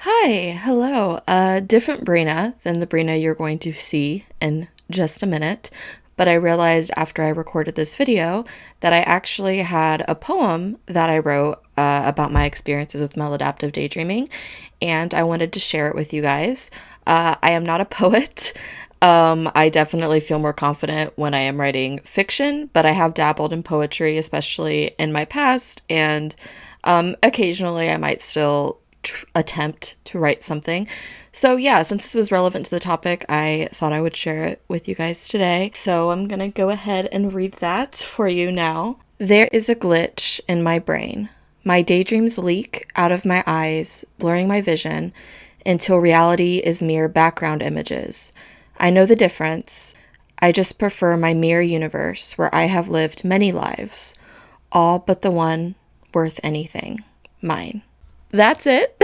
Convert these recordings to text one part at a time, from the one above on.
Hi, hello. Different Brina than the Brina you're going to see in just a minute. But I realized after I recorded this video that I actually had a poem that I wrote about my experiences with maladaptive daydreaming, and I wanted to share it with you guys. I am not a poet. I definitely feel more confident when I am writing fiction, but I have dabbled in poetry, especially in my past, and occasionally I might still attempt to write something. So yeah, since this was relevant to the topic, I thought I would share it with you guys today. So I'm gonna go ahead and read that for you now. There is a glitch in my brain. My daydreams leak out of my eyes, blurring my vision until reality is mere background images. I know the difference. I just prefer my mirror universe where I have lived many lives, all but the one worth anything, mine. That's it.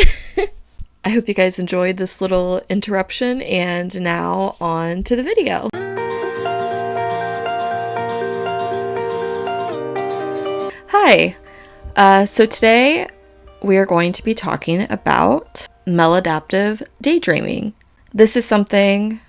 I hope you guys enjoyed this little interruption, and now on to the video. Hi. So today we are going to be talking about maladaptive daydreaming. This is something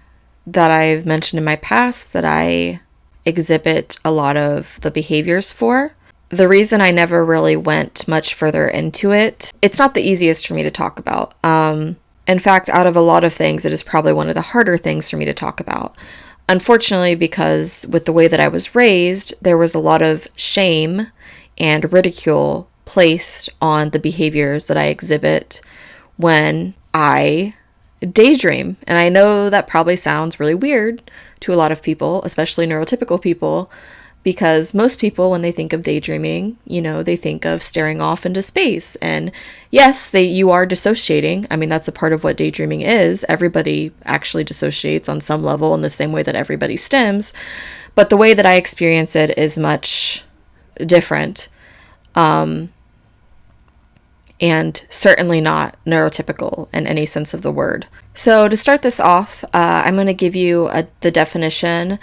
that I've mentioned in my past that I exhibit a lot of the behaviors for. The reason I never really went much further into it, it's not the easiest for me to talk about. In fact, out of a lot of things, it is probably one of the harder things for me to talk about. Unfortunately, because with the way that I was raised, there was a lot of shame and ridicule placed on the behaviors that I exhibit when I daydream. And I know that probably sounds really weird to a lot of people, especially neurotypical people, because most people, when they think of daydreaming, they think of staring off into space. And yes, you are dissociating. I mean, that's a part of what daydreaming is. Everybody actually dissociates on some level in the same way that everybody stims. But the way that I experience it is much different. And certainly not neurotypical in any sense of the word. So to start this off, I'm going to give you the definition.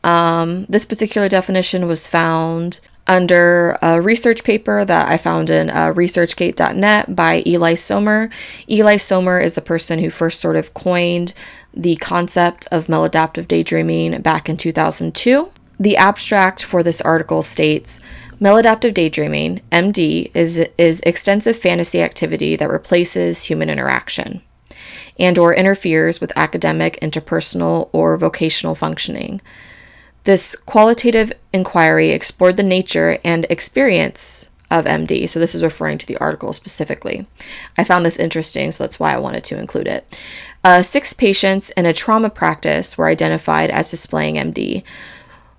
This particular definition was found under a research paper that I found in ResearchGate.net by Eli Sommer. Eli Sommer is the person who first sort of coined the concept of maladaptive daydreaming back in 2002. The abstract for this article states, maladaptive daydreaming, MD, is extensive fantasy activity that replaces human interaction and or interferes with academic, interpersonal, or vocational functioning. This qualitative inquiry explored the nature and experience of MD. So this is referring to the article specifically. I found this interesting, so that's why I wanted to include it. 6 patients in a trauma practice were identified as displaying MD.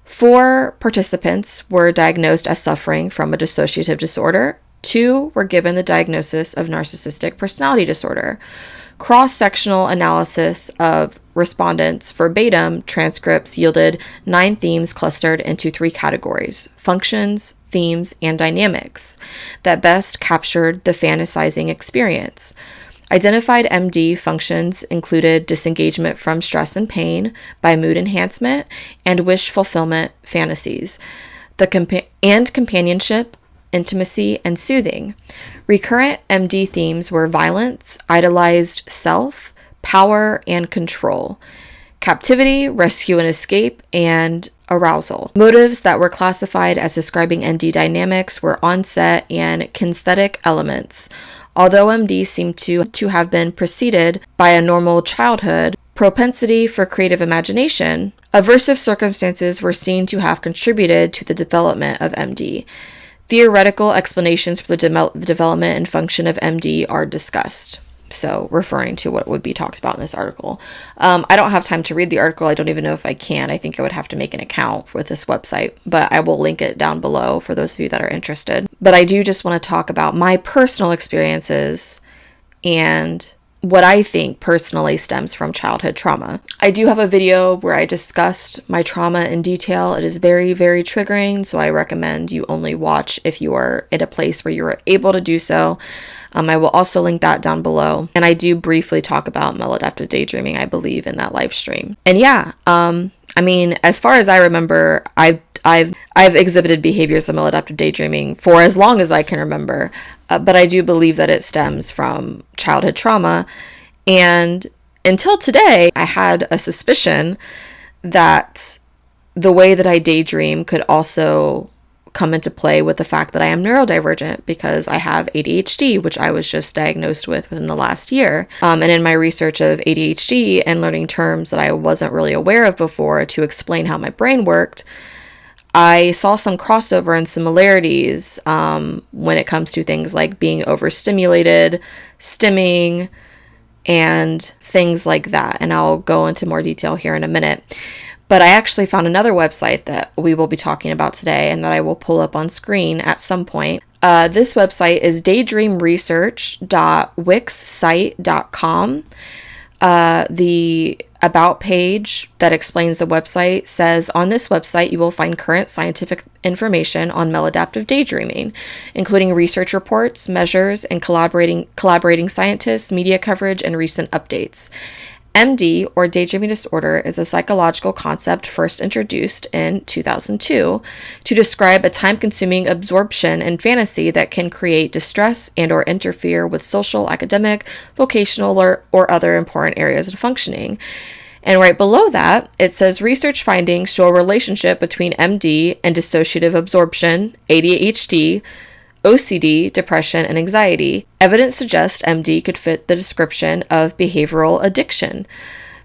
4 participants were diagnosed as suffering from a dissociative disorder. 2 were given the diagnosis of narcissistic personality disorder. Cross-sectional analysis of respondents' verbatim transcripts yielded 9 themes clustered into 3 categories: functions, themes, and dynamics that best captured the fantasizing experience. Identified MD functions included disengagement from stress and pain by mood enhancement and wish fulfillment fantasies, and companionship, intimacy, and soothing. Recurrent MD themes were violence, idolized self, power, and control, captivity, rescue and escape, and arousal. Motives that were classified as describing MD dynamics were onset and kinesthetic elements. Although MD seemed to have been preceded by a normal childhood, propensity for creative imagination, aversive circumstances were seen to have contributed to the development of MD. Theoretical explanations for the development and function of MD are discussed. So referring to what would be talked about in this article. I don't have time to read the article. I don't even know if I can. I think I would have to make an account with this website, but I will link it down below for those of you that are interested. But I do just want to talk about my personal experiences and what I think personally stems from childhood trauma. I do have a video where I discussed my trauma in detail. It is very, very triggering, so I recommend you only watch if you are in a place where you are able to do so. I will also link that down below. And I do briefly talk about maladaptive daydreaming, I believe, in that live stream. And yeah, I mean, as far as I remember, I've exhibited behaviors of maladaptive daydreaming for as long as I can remember. but I do believe that it stems from childhood trauma. And until today, I had a suspicion that the way that I daydream could also come into play with the fact that I am neurodivergent, because I have ADHD, which I was just diagnosed with within the last year. And in my research of ADHD and learning terms that I wasn't really aware of before to explain how my brain worked, I saw some crossover and similarities when it comes to things like being overstimulated, stimming, and things like that. And I'll go into more detail here in a minute. But I actually found another website that we will be talking about today and that I will pull up on screen at some point. This website is daydreamresearch.wixsite.com. The about page that explains the website says, on this website, you will find current scientific information on maladaptive daydreaming, including research reports, measures, and collaborating scientists, media coverage, and recent updates. MD, or daydreaming disorder, is a psychological concept first introduced in 2002 to describe a time-consuming absorption in fantasy that can create distress and or interfere with social, academic, vocational, or other important areas of functioning. And right below that, it says research findings show a relationship between MD and dissociative absorption, ADHD, OCD, depression, and anxiety. Evidence suggests MD could fit the description of behavioral addiction.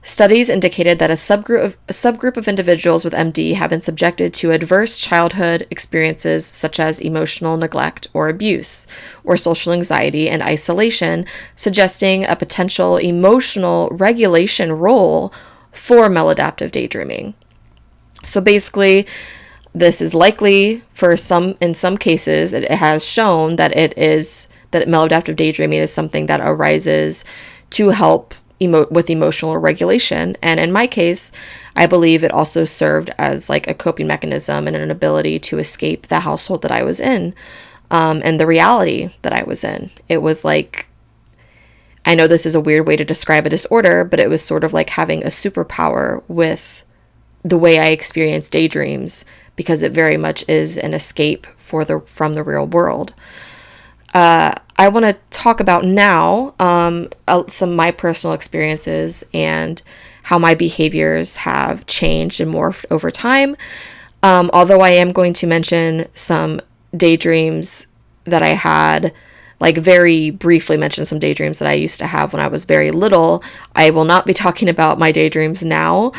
Studies indicated that a subgroup of individuals with MD have been subjected to adverse childhood experiences such as emotional neglect or abuse, or social anxiety and isolation, suggesting a potential emotional regulation role for maladaptive daydreaming. So basically, this is likely in some cases, it has shown that that maladaptive daydreaming is something that arises to help with emotional regulation. And in my case, I believe it also served as like a coping mechanism and an ability to escape the household that I was in, and the reality that I was in. It was like, I know this is a weird way to describe a disorder, but it was sort of like having a superpower with the way I experience daydreams, because it very much is an escape from the real world. I want to talk about now some of my personal experiences and how my behaviors have changed and morphed over time. Although I am going to mention some daydreams that I had, like very briefly mention some daydreams that I used to have when I was very little. I will not be talking about my daydreams now.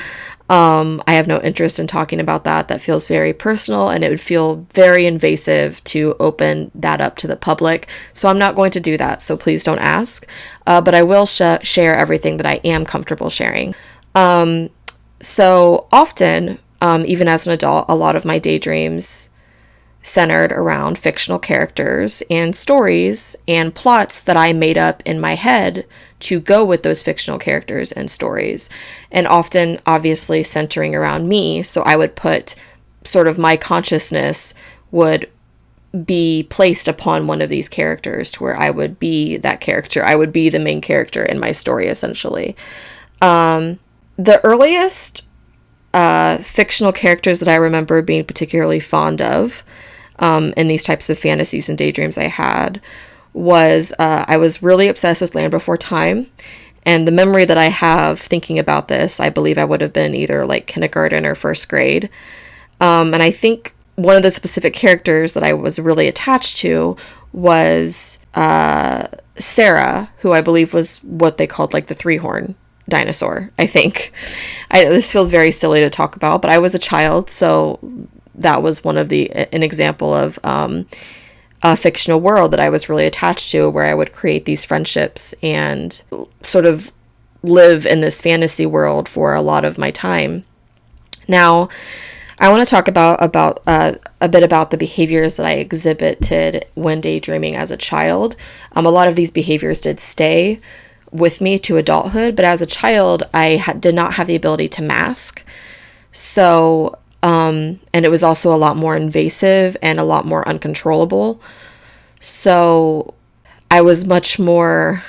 I have no interest in talking about that. That feels very personal, and it would feel very invasive to open that up to the public. So I'm not going to do that. So please don't ask. But I will share everything that I am comfortable sharing. So often, even as an adult, a lot of my daydreams centered around fictional characters and stories and plots that I made up in my head to go with those fictional characters and stories, and often obviously centering around me. So I would put sort of my consciousness would be placed upon one of these characters to where I would be that character. I would be the main character in my story, essentially. The earliest fictional characters that I remember being particularly fond of in these types of fantasies and daydreams I had was I was really obsessed with Land Before Time. And the memory that I have thinking about this, I believe I would have been either like kindergarten or first grade. And I think one of the specific characters that I was really attached to was Sarah, who I believe was what they called like the three-horn dinosaur, I think. This feels very silly to talk about, but I was a child, so that was an example of a fictional world that I was really attached to, where I would create these friendships and sort of live in this fantasy world for a lot of my time. Now, I want to talk about a bit about the behaviors that I exhibited when daydreaming as a child. A lot of these behaviors did stay with me to adulthood, but as a child, I did not have the ability to mask. So, and it was also a lot more invasive and a lot more uncontrollable. So I was much more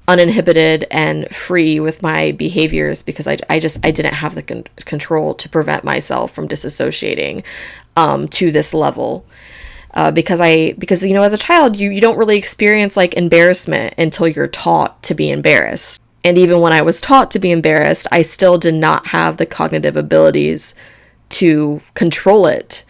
uninhibited and free with my behaviors because I didn't have the control to prevent myself from disassociating to this level. because as a child, you don't really experience like embarrassment until you're taught to be embarrassed. And even when I was taught to be embarrassed, I still did not have the cognitive abilities to control it.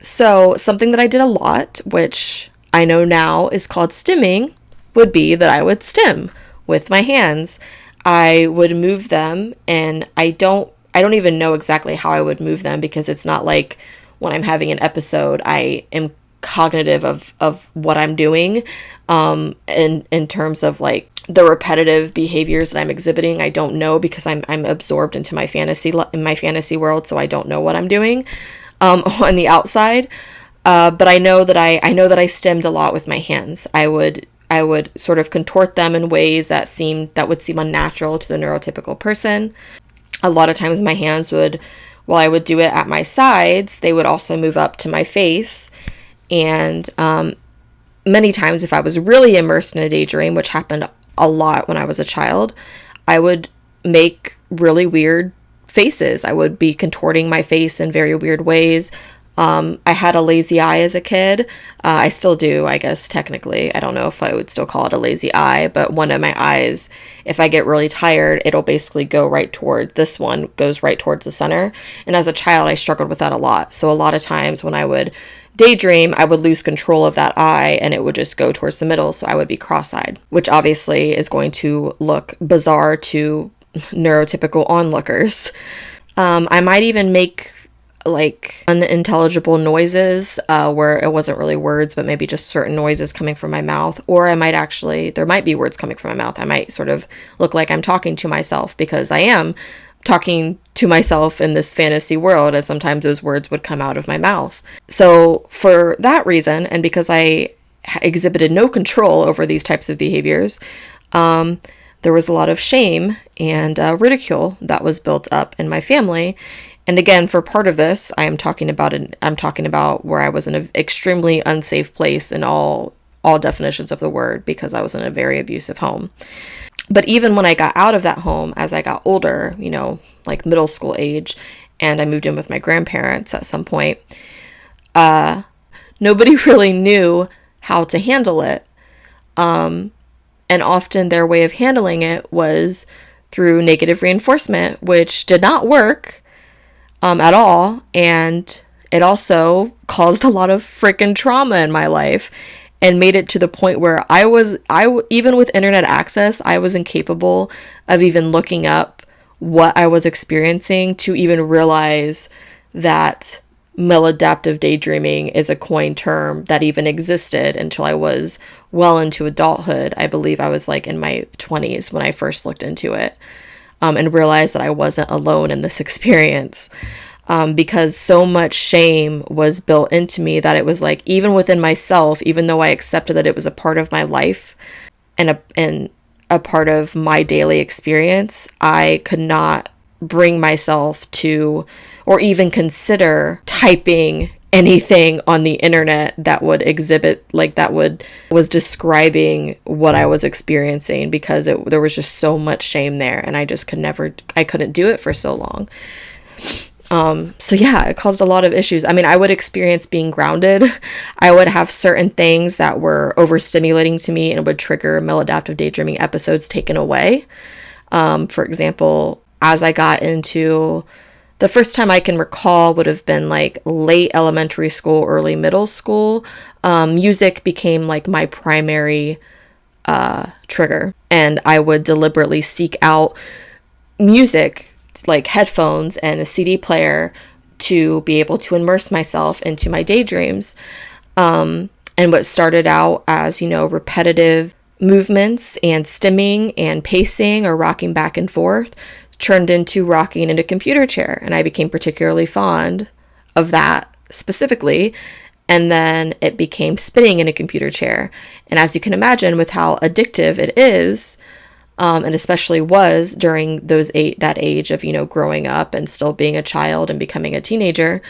So something that I did a lot, which I know now is called stimming, would be that I would stim with my hands. I would move them, and I don't even know exactly how I would move them, because it's not like when I'm having an episode, I am cognitive of what I'm doing, in terms of like the repetitive behaviors that I'm exhibiting. I don't know, because I'm absorbed into my fantasy world, so I don't know what I'm doing on the outside. But I know that I stemmed a lot with my hands. I would sort of contort them in ways that would seem unnatural to the neurotypical person. A lot of times my hands would, while I would do it at my sides, they would also move up to my face. And many times, if I was really immersed in a daydream, which happened a lot when I was a child, I would make really weird faces. I would be contorting my face in very weird ways. I had a lazy eye as a kid. I still do, I guess, technically. I don't know if I would still call it a lazy eye, but one of my eyes, if I get really tired, it'll basically goes right towards the center. And as a child, I struggled with that a lot. So a lot of times when I would daydream, I would lose control of that eye and it would just go towards the middle. So I would be cross-eyed, which obviously is going to look bizarre to neurotypical onlookers. I might even make like unintelligible noises, where it wasn't really words, but maybe just certain noises coming from my mouth. Or there might be words coming from my mouth. I might sort of look like I'm talking to myself, because I am talking to myself in this fantasy world, and sometimes those words would come out of my mouth. So for that reason, and because I exhibited no control over these types of behaviors, there was a lot of shame and ridicule that was built up in my family. And again, for part of this, I'm talking about where I was in an extremely unsafe place in all definitions of the word, because I was in a very abusive home. But even when I got out of that home, as I got older, like middle school age, and I moved in with my grandparents at some point, nobody really knew how to handle it. And often their way of handling it was through negative reinforcement, which did not work at all. And it also caused a lot of freaking trauma in my life, and made it to the point where even with internet access, I was incapable of even looking up what I was experiencing to even realize that maladaptive daydreaming is a coined term that even existed until I was well into adulthood. I believe I was like in my 20s when I first looked into it, and realized that I wasn't alone in this experience. Because so much shame was built into me that it was like, even within myself, even though I accepted that it was a part of my life and a part of my daily experience, I could not bring myself to, or even consider typing anything on the internet that would was describing what I was experiencing, because there was just so much shame there, and I couldn't do it for so long. So yeah, it caused a lot of issues. I mean, I would experience being grounded. I would have certain things that were overstimulating to me and would trigger maladaptive daydreaming episodes taken away. For example, as I got into, the first time I can recall would have been like late elementary school, early middle school. Music became like my primary trigger, and I would deliberately seek out music, like headphones and a CD player, to be able to immerse myself into my daydreams. And what started out as, repetitive movements and stimming and pacing or rocking back and forth turned into rocking in a computer chair. And I became particularly fond of that specifically. And then it became spinning in a computer chair. And as you can imagine, with how addictive it is, and especially was during that age of, growing up and still being a child and becoming a teenager.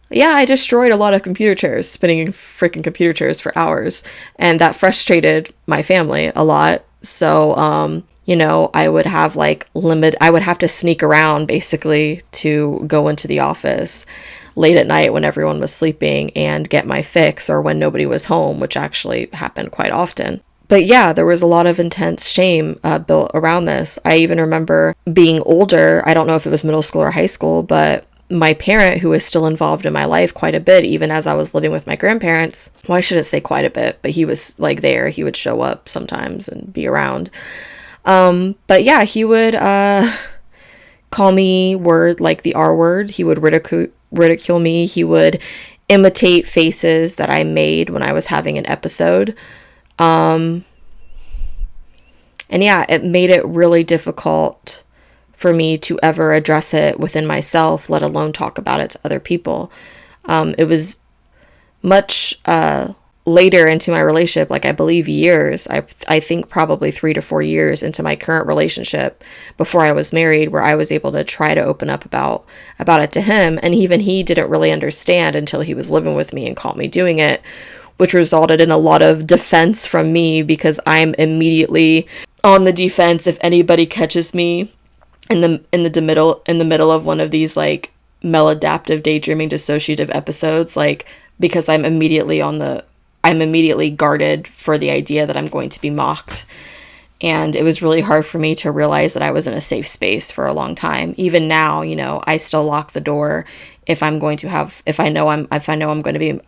Yeah, I destroyed a lot of computer chairs, spinning freaking computer chairs for hours. And that frustrated my family a lot. So, I would have I would have to sneak around basically to go into the office. late at night when everyone was sleeping and get my fix, or when nobody was home, which actually happened quite often. But yeah, there was a lot of intense shame built around this. I even remember being older, I don't know if it was middle school or high school, but my parent, who was still involved in my life quite a bit, even as I was living with my grandparents, well, I shouldn't say quite a bit, but he was like there. He would show up sometimes and be around. But yeah, he would call me like the R word. He would ridicule me. He would imitate faces that I made when I was having an episode. And yeah, it made it really difficult for me to ever address it within myself, let alone talk about it to other people. It was much later into my relationship, like I believe years, I think probably 3 to 4 years into my current relationship before I was married, where I was able to try to open up about it to him. And even he didn't really understand until he was living with me and caught me doing it, which resulted in a lot of defense from me, because I'm immediately on the defense if anybody catches me in the middle of one of these like maladaptive daydreaming dissociative episodes, like, because I'm immediately guarded for the idea that I'm going to be mocked. And it was really hard for me to realize that I was in a safe space for a long time. Even now, I still lock the door if I know I'm going to be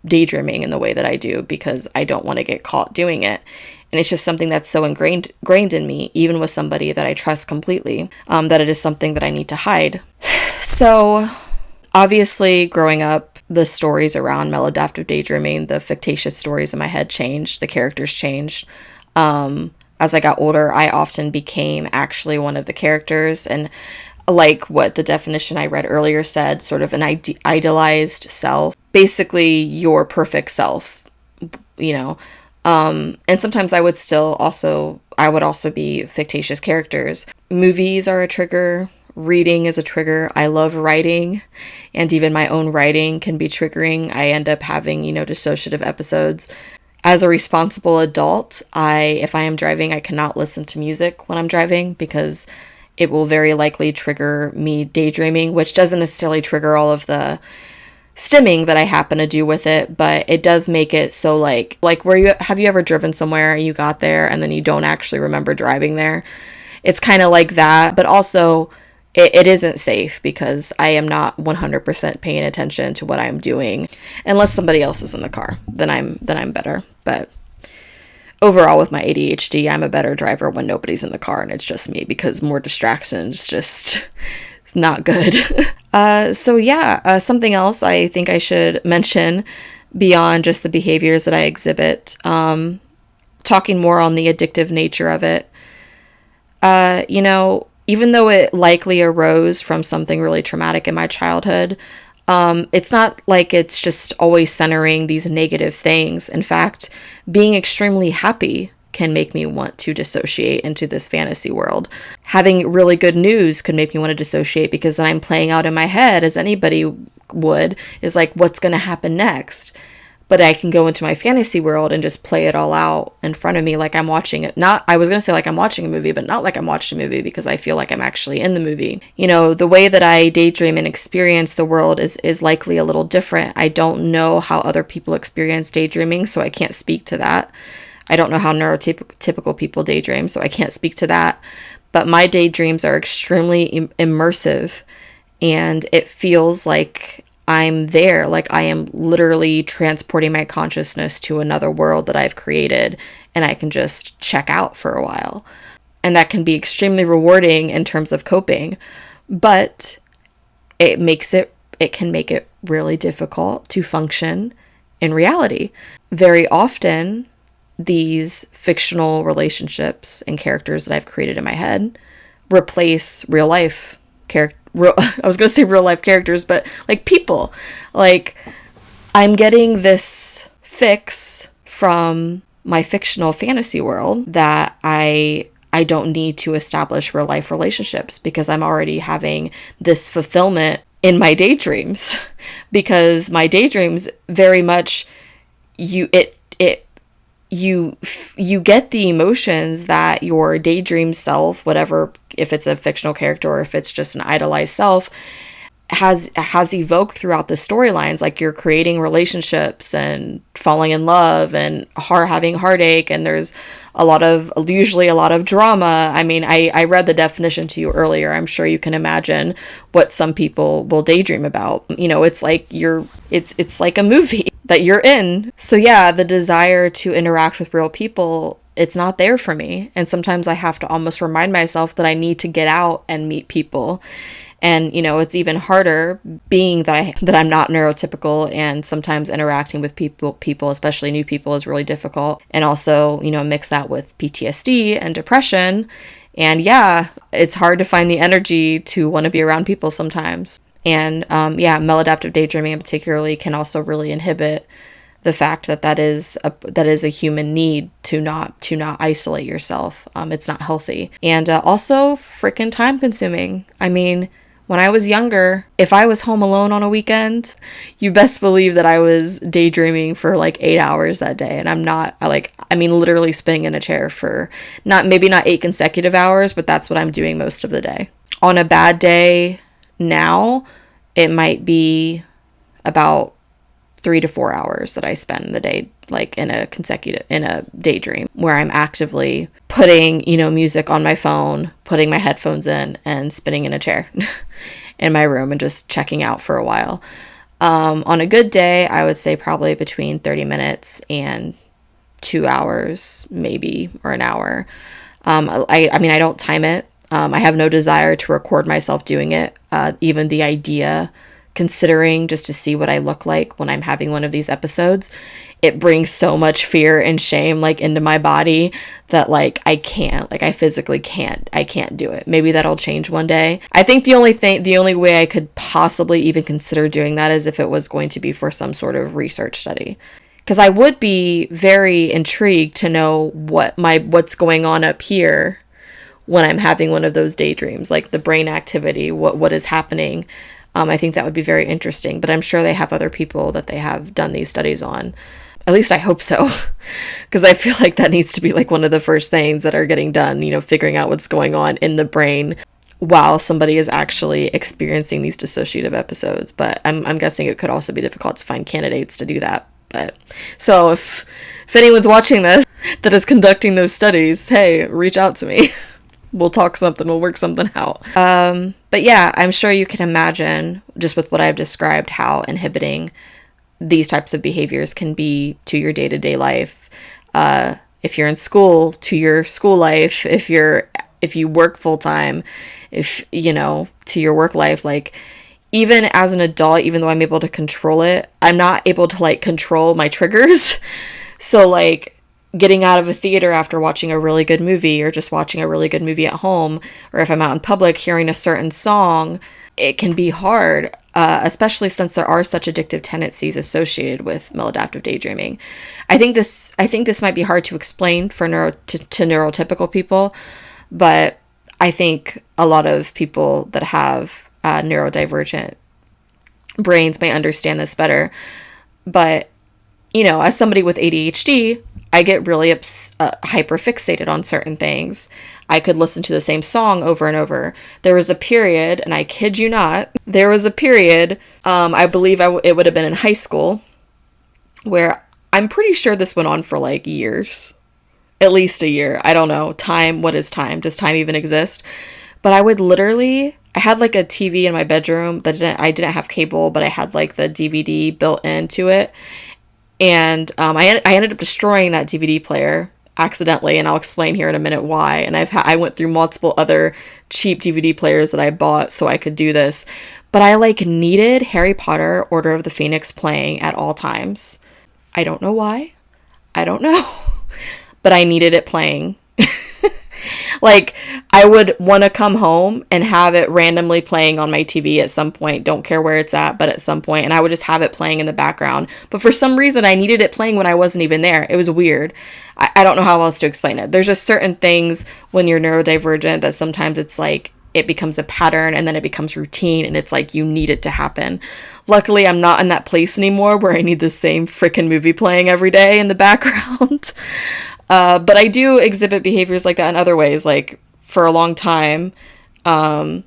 daydreaming in the way that I do, because I don't want to get caught doing it. And it's just something that's so ingrained in me, even with somebody that I trust completely, that it is something that I need to hide. So obviously, growing up, the stories around maladaptive daydreaming, the fictitious stories in my head changed, the characters changed. As I got older, I often became actually one of the characters, and like what the definition I read earlier said, sort of an idealized self, basically your perfect self, and sometimes I would also be fictitious characters. Movies are a trigger. Reading is a trigger. I love writing, and even my own writing can be triggering. I end up having, dissociative episodes. As a responsible adult, if I am driving, I cannot listen to music when I'm driving, because it will very likely trigger me daydreaming, which doesn't necessarily trigger all of the stimming that I happen to do with it, but it does make it so like have you ever driven somewhere and you got there and then you don't actually remember driving there? It's kind of like that, but also it isn't safe, because I am not 100% paying attention to what I'm doing, unless somebody else is in the car. Then I'm better. But overall, with my ADHD, I'm a better driver when nobody's in the car and it's just me, because more distractions just it's not good. Something else I think I should mention beyond just the behaviors that I exhibit, talking more on the addictive nature of it. Even though it likely arose from something really traumatic in my childhood, it's not like it's just always centering these negative things. In fact, being extremely happy can make me want to dissociate into this fantasy world. Having really good news could make me want to dissociate, because then I'm playing out in my head, as anybody would, is like, what's going to happen next? But I can go into my fantasy world and just play it all out in front of me like I'm watching it. I was going to say like I'm watching a movie, but not like I'm watching a movie, because I feel like I'm actually in the movie. The way that I daydream and experience the world is likely a little different. I don't know how other people experience daydreaming, so I can't speak to that. I don't know how neurotypical people daydream, so I can't speak to that. But my daydreams are extremely immersive, and it feels like I'm there, like I am literally transporting my consciousness to another world that I've created, and I can just check out for a while. And that can be extremely rewarding in terms of coping, but it can make it really difficult to function in reality. Very often, these fictional relationships and characters that I've created in my head replace real life characters. I was going to say real life characters, but like people. Like, I'm getting this fix from my fictional fantasy world that I don't need to establish real life relationships, because I'm already having this fulfillment in my daydreams. Because my daydreams very much you get the emotions that your daydream self, whatever, if it's a fictional character or if it's just an idolized self, has evoked throughout the storylines. Like, you're creating relationships and falling in love and having heartache, and there's usually a lot of drama. I mean, I read the definition to you earlier. I'm sure you can imagine what some people will daydream about. You know, it's like it's like a movie that you're in. So yeah, the desire to interact with real people, it's not there for me. And sometimes I have to almost remind myself that I need to get out and meet people. And, you know, it's even harder being that I'm not neurotypical, and sometimes interacting with people, especially new people, is really difficult. And also, you know, mix that with PTSD and depression. And yeah, it's hard to find the energy to want to be around people sometimes. And maladaptive daydreaming in particularly can also really inhibit the fact that is a human need to not isolate yourself. It's not healthy. And also freaking time consuming. I mean, when I was younger, if I was home alone on a weekend, you best believe that I was daydreaming for like 8 hours that day. And literally spinning in a chair for maybe not 8 consecutive hours, but that's what I'm doing most of the day. On a bad day now, it might be about 3 to 4 hours that I spend the day, like in a daydream, where I'm actively putting, you know, music on my phone, putting my headphones in, and spinning in a chair in my room and just checking out for a while. On a good day, I would say probably between 30 minutes and 2 hours, maybe, or an hour. I mean, I don't time it. I have no desire to record myself doing it. Even the idea, considering just to see what I look like when I'm having one of these episodes, it brings so much fear and shame like into my body that like I physically can't do it. Maybe that'll change one day. I think the only way I could possibly even consider doing that is if it was going to be for some sort of research study. Because I would be very intrigued to know what's going on up here when I'm having one of those daydreams, like the brain activity, what is happening. I think that would be very interesting, but I'm sure they have other people that they have done these studies on. At least I hope so, because I feel like that needs to be like one of the first things that are getting done, you know, figuring out what's going on in the brain while somebody is actually experiencing these dissociative episodes. But I'm guessing it could also be difficult to find candidates to do that. But so if anyone's watching this that is conducting those studies, hey, reach out to me. We'll work something out. But yeah, I'm sure you can imagine, just with what I've described, how inhibiting these types of behaviors can be to your day-to-day life. If you're in school, to your school life, if you work full-time, to your work life, like, even as an adult, even though I'm able to control it, I'm not able to like control my triggers. So like, getting out of a theater after watching a really good movie, or just watching a really good movie at home, or if I'm out in public hearing a certain song, it can be hard, especially since there are such addictive tendencies associated with maladaptive daydreaming. I think this might be hard to explain for to neurotypical people, but I think a lot of people that have neurodivergent brains may understand this better. But, you know, as somebody with ADHD, I get really hyperfixated on certain things. I could listen to the same song over and over. There was a period, and I kid you not, I believe it would have been in high school, where I'm pretty sure this went on for like years. At least a year. I don't know. Time, what is time? Does time even exist? But I had like a TV in my bedroom I didn't have cable, but I had like the DVD built into it. And I ended up destroying that DVD player accidentally, and I'll explain here in a minute why. And I went through multiple other cheap DVD players that I bought so I could do this. But I like needed Harry Potter Order of the Phoenix playing at all times. I don't know why. I don't know. But I needed it playing. Like, I would want to come home and have it randomly playing on my TV at some point. Don't care where it's at, but at some point. And I would just have it playing in the background. But for some reason, I needed it playing when I wasn't even there. It was weird. I don't know how else to explain it. There's just certain things when you're neurodivergent that sometimes it's like it becomes a pattern, and then it becomes routine, and it's like you need it to happen. Luckily, I'm not in that place anymore where I need the same freaking movie playing every day in the background. But I do exhibit behaviors like that in other ways. Like, for a long time, I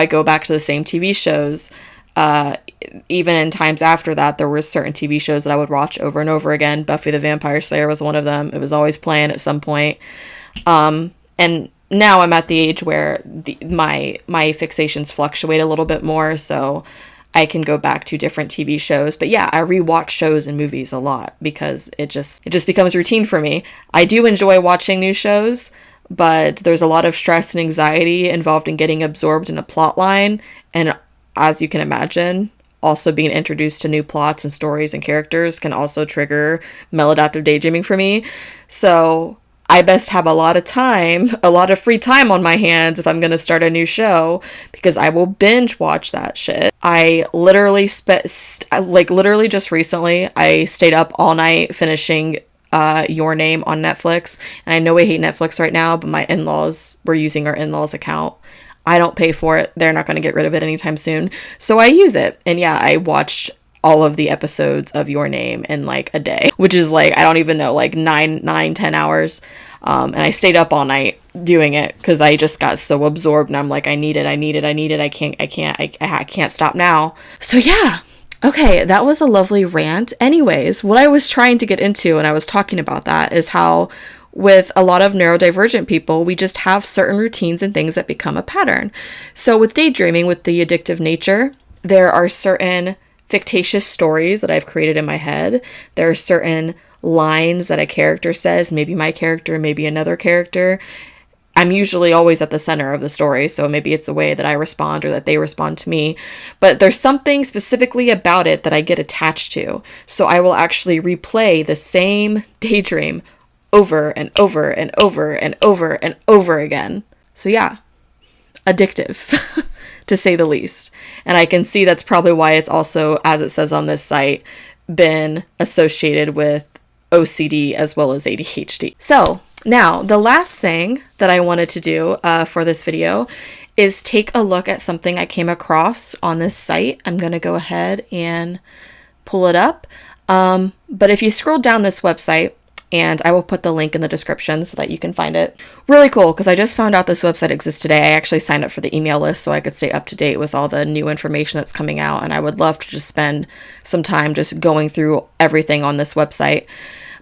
go back to the same TV shows. Even in times after that, there were certain TV shows that I would watch over and over again. Buffy the Vampire Slayer was one of them. It was always playing at some point. And now I'm at the age where my fixations fluctuate a little bit more, so I can go back to different TV shows. But yeah, I rewatch shows and movies a lot because it just becomes routine for me. I do enjoy watching new shows, but there's a lot of stress and anxiety involved in getting absorbed in a plot line. And as you can imagine, also being introduced to new plots and stories and characters can also trigger maladaptive daydreaming for me. So I best have a lot of free time on my hands if I'm going to start a new show, because I will binge watch that shit. I literally literally just recently, I stayed up all night finishing Your Name on Netflix. And I know I hate Netflix right now, but my in-laws were using our in-laws account. I don't pay for it. They're not going to get rid of it anytime soon. So I use it. And yeah, I watched all of the episodes of Your Name in like a day, which is like, I don't even know, like 10 hours. And I stayed up all night doing it because I just got so absorbed, and I'm like, I need it. I can't stop now. So yeah. Okay, that was a lovely rant. Anyways, what I was trying to get into when I was talking about that is how with a lot of neurodivergent people, we just have certain routines and things that become a pattern. So with daydreaming, with the addictive nature, there are certain fictitious stories that I've created in my head. There are certain lines that a character says, maybe my character, maybe another character. I'm usually always at the center of the story, so maybe it's a way that I respond or that they respond to me. But there's something specifically about it that I get attached to. So I will actually replay the same daydream over and over and over and over and over again. So yeah, addictive, to say the least. And I can see that's probably why it's also, as it says on this site, been associated with OCD as well as ADHD. So now, the last thing that I wanted to do for this video is take a look at something I came across on this site. I'm going to go ahead and pull it up. But if you scroll down this website, and I will put the link in the description so that you can find it. Really cool, because I just found out this website exists today. I actually signed up for the email list so I could stay up to date with all the new information that's coming out, and I would love to just spend some time just going through everything on this website.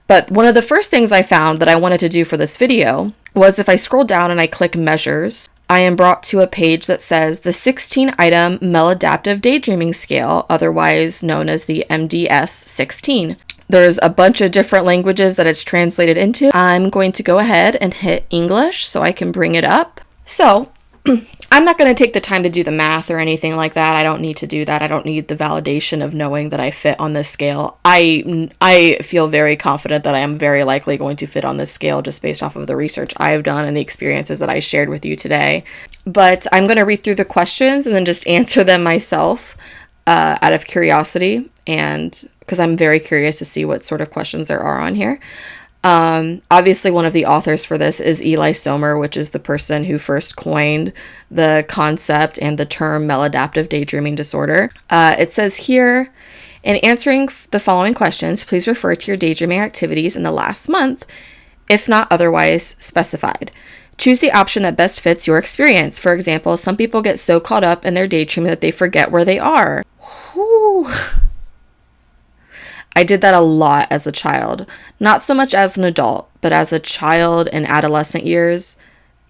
But one of the first things I found that I wanted to do for this video was if I scroll down and I click measures, I am brought to a page that says the 16-item maladaptive daydreaming scale, otherwise known as the MDS-16. There's a bunch of different languages that it's translated into. I'm going to go ahead and hit English so I can bring it up. So I'm not going to take the time to do the math or anything like that. I don't need to do that. I don't need the validation of knowing that I fit on this scale. I feel very confident that I am very likely going to fit on this scale just based off of the research I've done and the experiences that I shared with you today. But I'm going to read through the questions and then just answer them myself out of curiosity, and because I'm very curious to see what sort of questions there are on here. Obviously, one of the authors for this is Eli Sommer, which is the person who first coined the concept and the term maladaptive daydreaming disorder. It says here, in answering the following questions, please refer to your daydreaming activities in the last month, if not otherwise specified. Choose the option that best fits your experience. For example, some people get so caught up in their daydreaming that they forget where they are. Whew. I did that a lot as a child. Not so much as an adult, but as a child in adolescent years.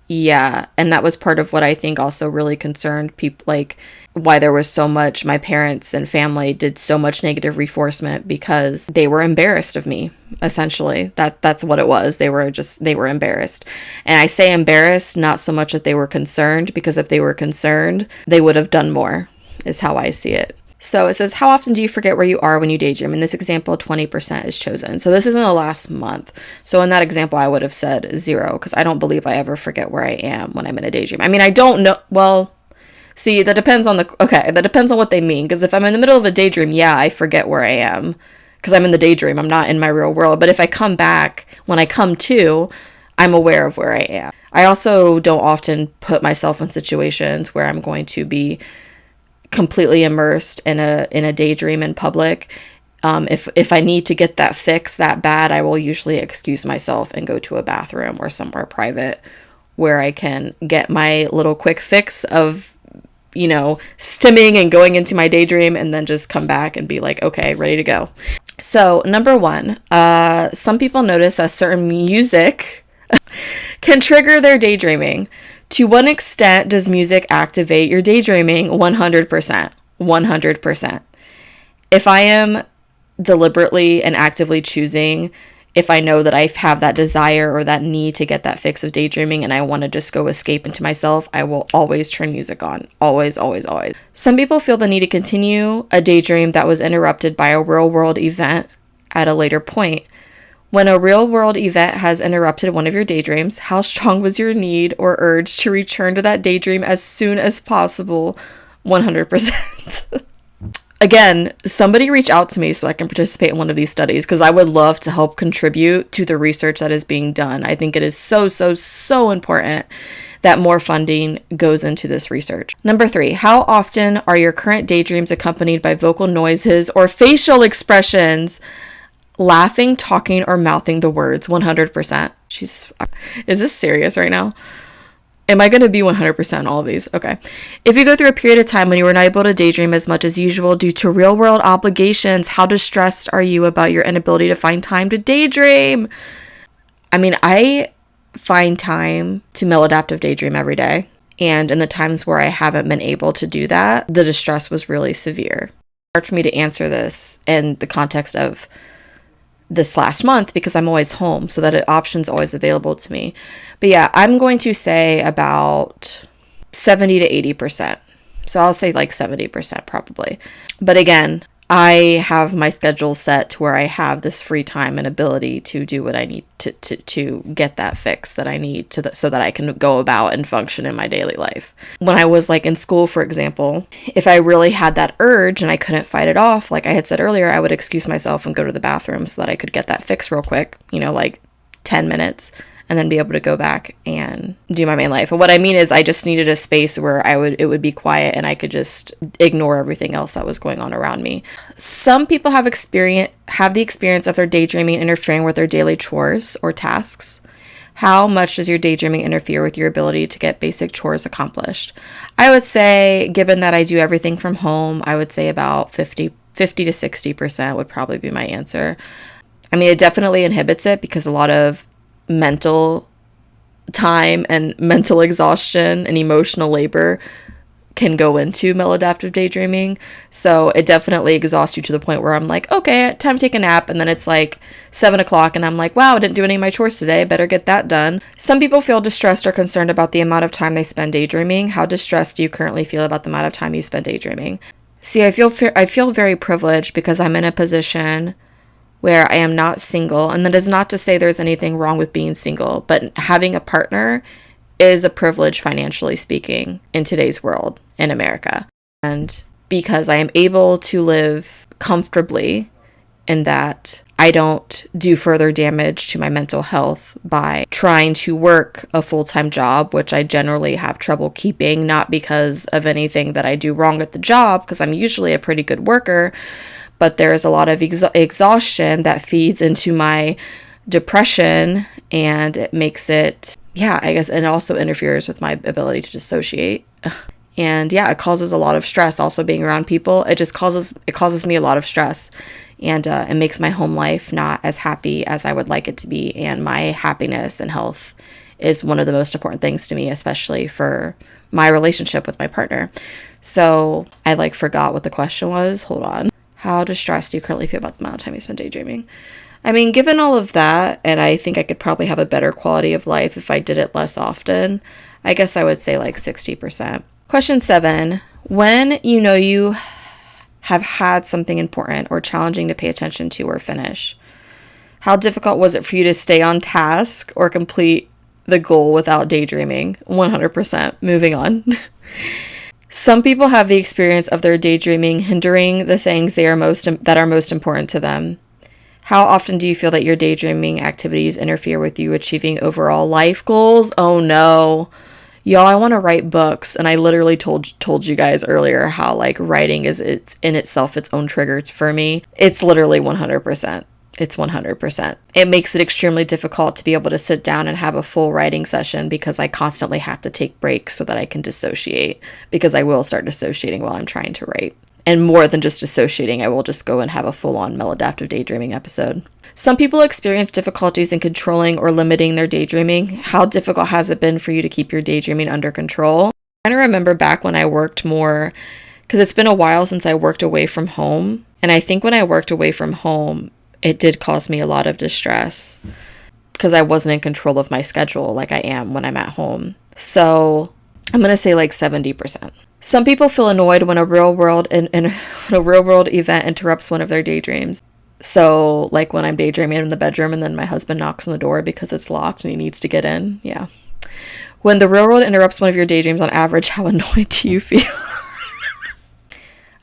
Yeah, and that was part of what I think also really concerned people, like why there was so much, my parents and family did so much negative reinforcement because they were embarrassed of me, essentially. That's what it was. They were embarrassed. And I say embarrassed, not so much that they were concerned, because if they were concerned, they would have done more, is how I see it. So it says, how often do you forget where you are when you daydream? In this example, 20% is chosen. So this is in the last month. So in that example, I would have said 0, because I don't believe I ever forget where I am when I'm in a daydream. I mean, I don't know. Well, see, that depends on that depends on what they mean. Because if I'm in the middle of a daydream, yeah, I forget where I am because I'm in the daydream. I'm not in my real world. But if I come back, when I come to, I'm aware of where I am. I also don't often put myself in situations where I'm going to be completely immersed in a daydream in public. If I need to get that fix that bad, I will usually excuse myself and go to a bathroom or somewhere private where I can get my little quick fix of stimming and going into my daydream and then just come back and be like, okay, ready to go. So number one, some people notice that certain music can trigger their daydreaming. To what extent does music activate your daydreaming? 100%. 100%. If I am deliberately and actively choosing, if I know that I have that desire or that need to get that fix of daydreaming and I want to just go escape into myself, I will always turn music on. Always, always, always. Some people feel the need to continue a daydream that was interrupted by a real-world event at a later point. When a real-world event has interrupted one of your daydreams, how strong was your need or urge to return to that daydream as soon as possible? 100%. Again, somebody reach out to me so I can participate in one of these studies, because I would love to help contribute to the research that is being done. I think it is so, so, so important that more funding goes into this research. Number 3, how often are your current daydreams accompanied by vocal noises or facial expressions? Laughing, talking, or mouthing the words? 100%. Jesus, is this serious right now? Am I going to be 100% on all of these? Okay. If you go through a period of time when you were not able to daydream as much as usual due to real-world obligations, how distressed are you about your inability to find time to daydream? I mean, I find time to maladaptive daydream every day. And in the times where I haven't been able to do that, the distress was really severe. It's hard for me to answer this in the context of this last month because I'm always home, so that option's always available to me. But yeah, I'm going to say about 70 to 80%. So I'll say like 70% probably. But again, I have my schedule set to where I have this free time and ability to do what I need to get that fix that I need so that I can go about and function in my daily life. When I was like in school, for example, if I really had that urge and I couldn't fight it off, like I had said earlier, I would excuse myself and go to the bathroom so that I could get that fix real quick, like 10 minutes. And then be able to go back and do my main life. And what I mean is I just needed a space where it would be quiet and I could just ignore everything else that was going on around me. Some people have the experience of their daydreaming interfering with their daily chores or tasks. How much does your daydreaming interfere with your ability to get basic chores accomplished? I would say, given that I do everything from home, I would say about 50 to 60% would probably be my answer. I mean, it definitely inhibits it because a lot of mental time and mental exhaustion and emotional labor can go into maladaptive daydreaming. So it definitely exhausts you to the point where I'm like, okay, time to take a nap. And then it's like 7 o'clock and I'm like, wow, I didn't do any of my chores today. Better get that done. Some people feel distressed or concerned about the amount of time they spend daydreaming. How distressed do you currently feel about the amount of time you spend daydreaming? See, I feel very privileged because I'm in a position where I am not single. And that is not to say there's anything wrong with being single, but having a partner is a privilege, financially speaking, in today's world in America. And because I am able to live comfortably in that I don't do further damage to my mental health by trying to work a full-time job, which I generally have trouble keeping, not because of anything that I do wrong at the job, because I'm usually a pretty good worker, but there's a lot of exhaustion that feeds into my depression, and it makes it, I guess, and also interferes with my ability to dissociate. And it causes a lot of stress. Also being around people, it causes me a lot of stress, and it makes my home life not as happy as I would like it to be. And my happiness and health is one of the most important things to me, especially for my relationship with my partner. So I forgot what the question was. Hold on. How distressed do you currently feel about the amount of time you spend daydreaming? I mean, given all of that, and I think I could probably have a better quality of life if I did it less often, I guess I would say 60%. Question 7. When you have had something important or challenging to pay attention to or finish, how difficult was it for you to stay on task or complete the goal without daydreaming? 100%. Moving on. Some people have the experience of their daydreaming hindering the things that are most important to them. How often do you feel that your daydreaming activities interfere with you achieving overall life goals? Oh no. Y'all, I want to write books, and I literally told you guys earlier how writing is it's in itself its own trigger for me. It's literally 100%. It's 100%. It makes it extremely difficult to be able to sit down and have a full writing session because I constantly have to take breaks so that I can dissociate, because I will start dissociating while I'm trying to write. And more than just dissociating, I will just go and have a full-on maladaptive daydreaming episode. Some people experience difficulties in controlling or limiting their daydreaming. How difficult has it been for you to keep your daydreaming under control? I kind of remember back when I worked more, because it's been a while since I worked away from home. And I think when I worked away from home, it did cause me a lot of distress because I wasn't in control of my schedule like I am when I'm at home. So I'm going to say like 70%. Some people feel annoyed when a real world event interrupts one of their daydreams. So like when I'm daydreaming in the bedroom and then my husband knocks on the door because it's locked and he needs to get in. Yeah. When the real world interrupts one of your daydreams, on average, how annoyed do you feel?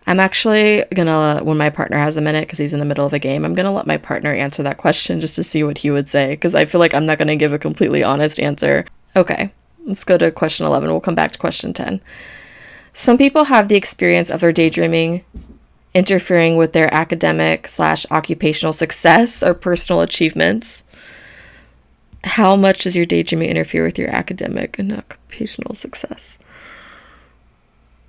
I'm actually gonna, when my partner has a minute because he's in the middle of a game, I'm gonna let my partner answer that question just to see what he would say, because I feel like I'm not gonna give a completely honest answer. Okay, let's go to question 11. We'll come back to question 10. Some people have the experience of their daydreaming interfering with their academic/occupational success or personal achievements. How much does your daydreaming interfere with your academic and occupational success?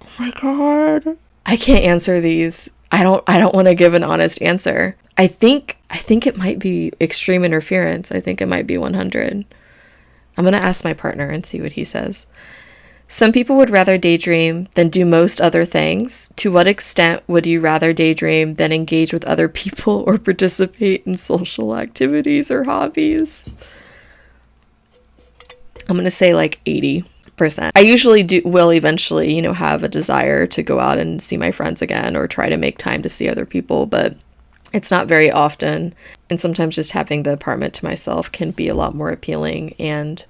Oh my God. I can't answer these. I don't want to give an honest answer. I think it might be extreme interference. I think it might be 100. I'm going to ask my partner and see what he says. Some people would rather daydream than do most other things. To what extent would you rather daydream than engage with other people or participate in social activities or hobbies? I'm going to say like 80%. I usually will eventually, have a desire to go out and see my friends again or try to make time to see other people, but it's not very often. And sometimes just having the apartment to myself can be a lot more appealing, and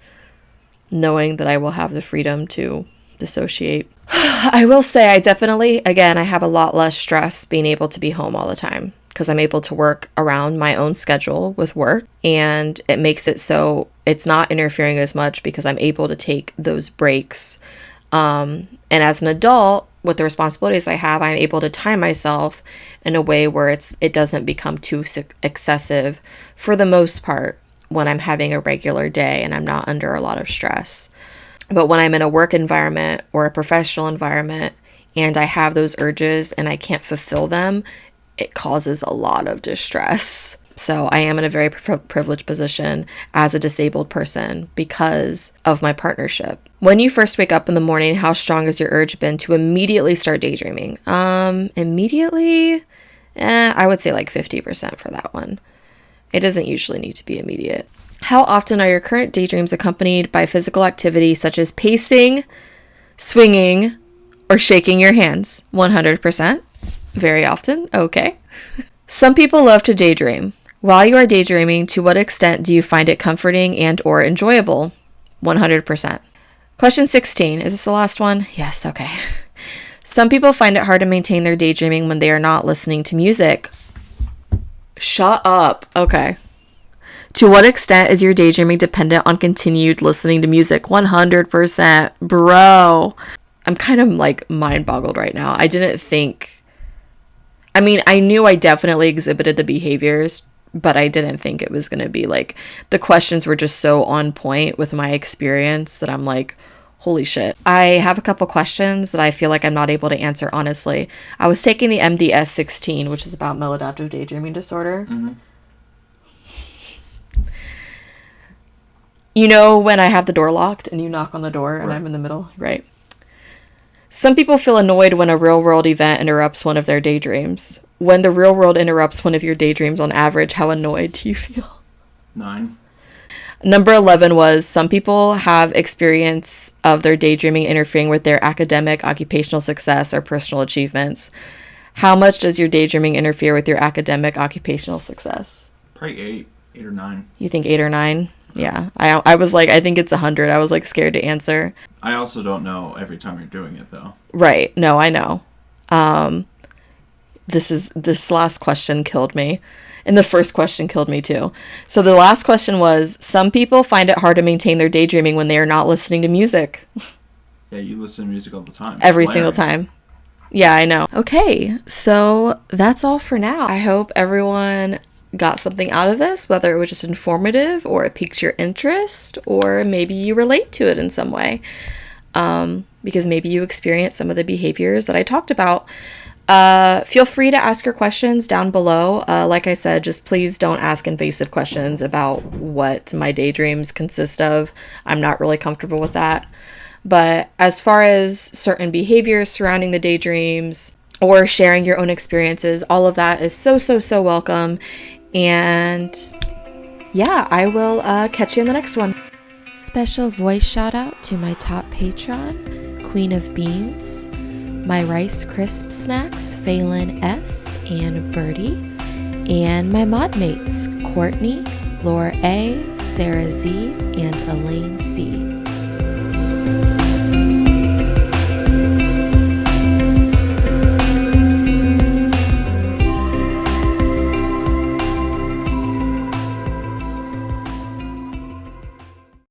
knowing that I will have the freedom to dissociate. I will say I definitely, again, I have a lot less stress being able to be home all the time because I'm able to work around my own schedule with work, and it makes it so it's not interfering as much because I'm able to take those breaks. And as an adult, with the responsibilities I have, I'm able to time myself in a way where it doesn't become too excessive for the most part when I'm having a regular day and I'm not under a lot of stress. But when I'm in a work environment or a professional environment and I have those urges and I can't fulfill them, it causes a lot of distress. So I am in a very privileged position as a disabled person because of my partnership. When you first wake up in the morning, how strong has your urge been to immediately start daydreaming? Immediately, I would say like 50% for that one. It doesn't usually need to be immediate. How often are your current daydreams accompanied by physical activity such as pacing, swinging, or shaking your hands? 100%. Very often. Okay. Some people love to daydream. While you are daydreaming, to what extent do you find it comforting and or enjoyable? 100%. Question 16. Is this the last one? Yes. Okay. Some people find it hard to maintain their daydreaming when they are not listening to music. Shut up. Okay. To what extent is your daydreaming dependent on continued listening to music? 100%. Bro. I'm kind of like mind boggled right now. I knew I definitely exhibited the behaviors, but I didn't think it was going to be like, the questions were just so on point with my experience that I'm like, holy shit. I have a couple questions that I feel like I'm not able to answer honestly. I was taking the MDS-16, which is about maladaptive daydreaming disorder. Mm-hmm. You know when I have the door locked and you knock on the door and I'm in the middle? Right. Some people feel annoyed when a real-world event interrupts one of their daydreams. When the real world interrupts one of your daydreams, on average, how annoyed do you feel? 9. Number 11 was, some people have experience of their daydreaming interfering with their academic, occupational success, or personal achievements. How much does your daydreaming interfere with your academic, occupational success? Probably 8 or 9. You think 8 or 9? Yeah. I was like, I think it's 100. I was like scared to answer. I also don't know every time you're doing it though. Right. No, I know. This last question killed me. And the first question killed me too. So the last question was, some people find it hard to maintain their daydreaming when they are not listening to music. Yeah, you listen to music all the time. Every single time. Yeah, I know. Okay, so that's all for now. I hope everyone got something out of this, whether it was just informative or it piqued your interest, or maybe you relate to it in some way, because maybe you experienced some of the behaviors that I talked about. Feel free to ask your questions down below. Like I said, just please don't ask invasive questions about what my daydreams consist of. I'm not really comfortable with that. But as far as certain behaviors surrounding the daydreams or sharing your own experiences, all of that is so welcome. And yeah, I will catch you in the next one. Special voice shout out to my top patron, QueenOfBeams, my Ryce crisp snacks, Phelan S. and Birdie, and my mod mates, Courtney, Laura A., Sarah Z., and Elaine C.